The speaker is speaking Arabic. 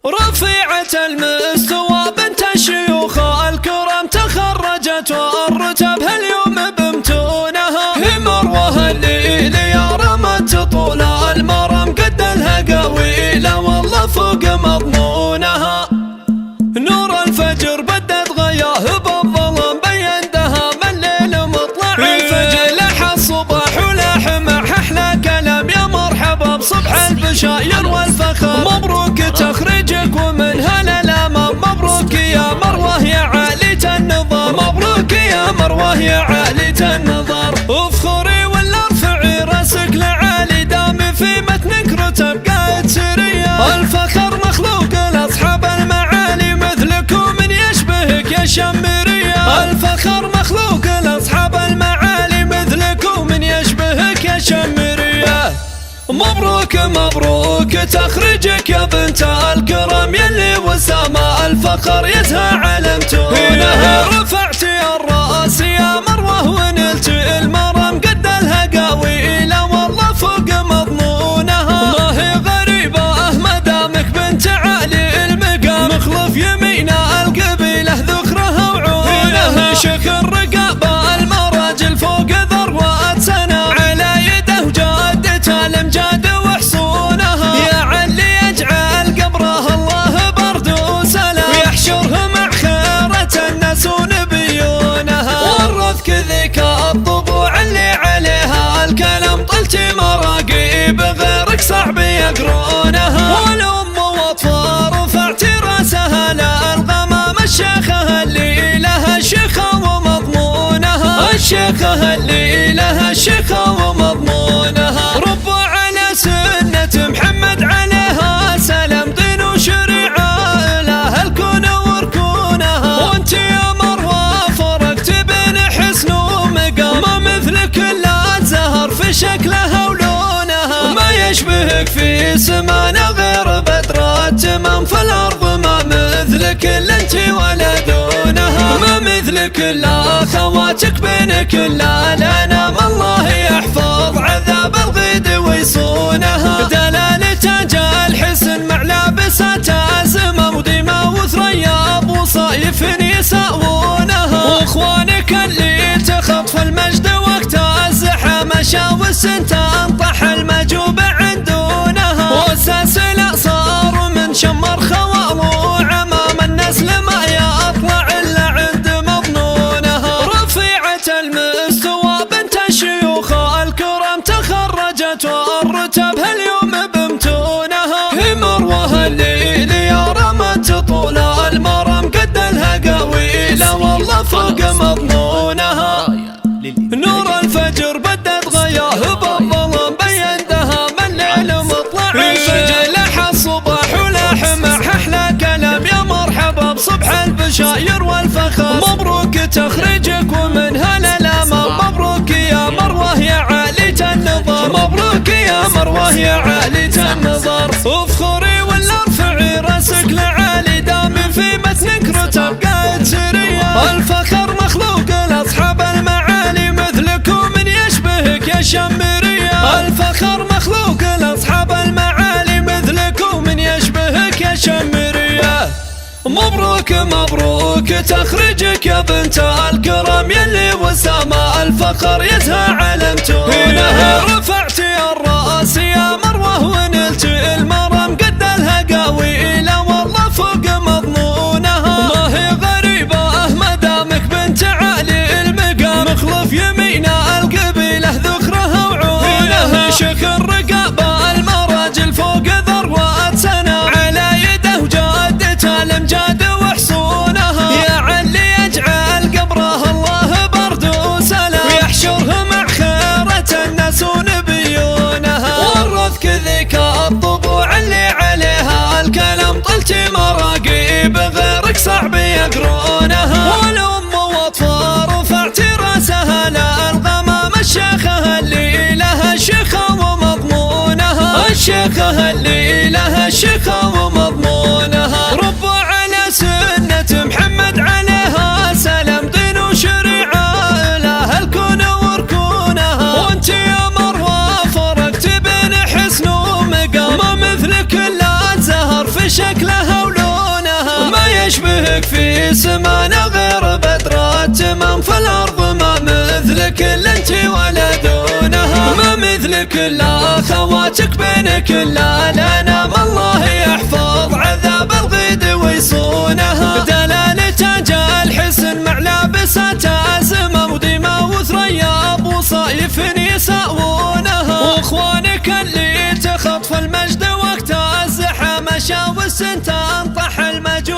رفيعة المستوى بنت الشيوخ الكرام تخرجت والرتب هاليوم بمتونها، هي مروة الليلي يا رمت طول المرام قد الهقاويله والله فوق مضمونها. نور الفجر بدت غياه بالظلام بين دهام الليل مطلع الفجر، لح الصباح ولح مع احلى كلام يا مرحبا بصبح البشاير والفخر. مبروك تخرجك ومن هالالامام، مبروك يا مروه يا عالية النظام، مبروك يا مروه يا عالية النظر. افخري ولا ارفعي راسك لعالي دامي في متنك رتب قائد سرية، الفخر مخلوق لاصحاب المعالي مثلكم من يشبهك يا شمرية، الفخر مخلوق لاصحاب المعالي مثلكم من يشبهك يا شمرية. مبروك مبروك تخرجك يا بنت الكرم يلي وسامة الفخر يزهى علمتونها، رفعتي الرأس يا مروه ونلتي المرام قد الهقاويله والله فوق مضمونها. ما هي غريبة مدامك بنت عالي المقام، مخلف يمينا القبيله ذكرها وعونها، شيخ الرقابة المراجل فوق ذروة سنة على يده وجادته الامجاد وحصونها، يا علي يجعل قبره الله برد وسلام ويحشره مع خيرة الناس ونبيونها. ورثك ذيك الطبوع اللي عليها الكلام طلتي مراقيب غيرك صعب يقرونها، والام واطفال رفعتي راسها للغمام، الشيخة اللي لها الشيخة ومضمونها، الشيخة اللي لها الشيخة ومضمونها. رب على سنة محمد عليها سلام دين وشريعة إله الكون وركونها، وانت يا مروة فرقت بين حسن ومقام، ما مثلك الا الزهر في شكلها ولونها، ما يشبهك في سمانا غير بدر التمام، في الارض ما مثلك الا انت ولا دونها، ما مثلك الا اخواتك بينك الا الانام، الله يحفظ عذاب الغيد ويصونها. دلال تاج الحسن مع لابسات ازمه وديما وثريا ابو صايف يساوونها، واخوانك اللي تخطف المجد وقت الزحام شاوس تنطح المجوب عندونها، واساس الاصار من شمر خوال وعمام النسل ما يطلع الا عند مظنونها. رفيعة المستوى بنت الشيوخ الكرام تخرجت والرتب هاليوم بمتونها، هي مروه الليلي يا رمت طول المرام قد الهقاويله والله فوق مضمونها. نور الفجر بدت غياه بالظلام بين دهام الليل مطلع الفجر، لح الصباح ولح مع احلى كلام يا مرحبا بصبح البشاير والفخر. مبروك تخرجك ومن هالالامام، مبروك يا مروه يا عالية النظر، مبروك يا مروه يا عالية النظر. افخري ولا ارفعي راسك لعالي دامي في متنك رتب قائد سرية، الفخر مخلوق لاصحاب المعالي مثلكم من يشبهك يا شمرية، الفخر مخلوق لاصحاب المعالي مثلكم من يشبهك يا شمرية. مبروك مبروك تخرجك يا بنت الكرم يلي وسامة الفخر يزهى علمتونها، رفعتي الرأس يا مروه ونلتي المرام قد الهقاويله والله فوق مضمونها، ما هي غريبة مدامك بنت عالي المقام، مخلف يمينا القبيله ذكرها وعونها، شيخ الرقابة المراجل فوق ذروة سنة على يده وجادته الامجاد وحصونها، يا علي يجعل قبره الله برد وسلام ويحشره مع خيرة الناس ونبيونها. ورثك ذيك الطبوع شكلها ولونها، ما يشبهك في سمانا غير بدر التمام، في الأرض ما مثلك إلا انت ولا دونها، ما مثلك إلا خواتك بينك إلا الأنام، الله يحفظ عذاب الغيد ويصونها، دلال تاج الحسن مع لابسات أزمة وديما وثريا أبو صايف يساوونها، واخوانك اللي تخطف المجد وقت الزحام، شاوس تنطح المجد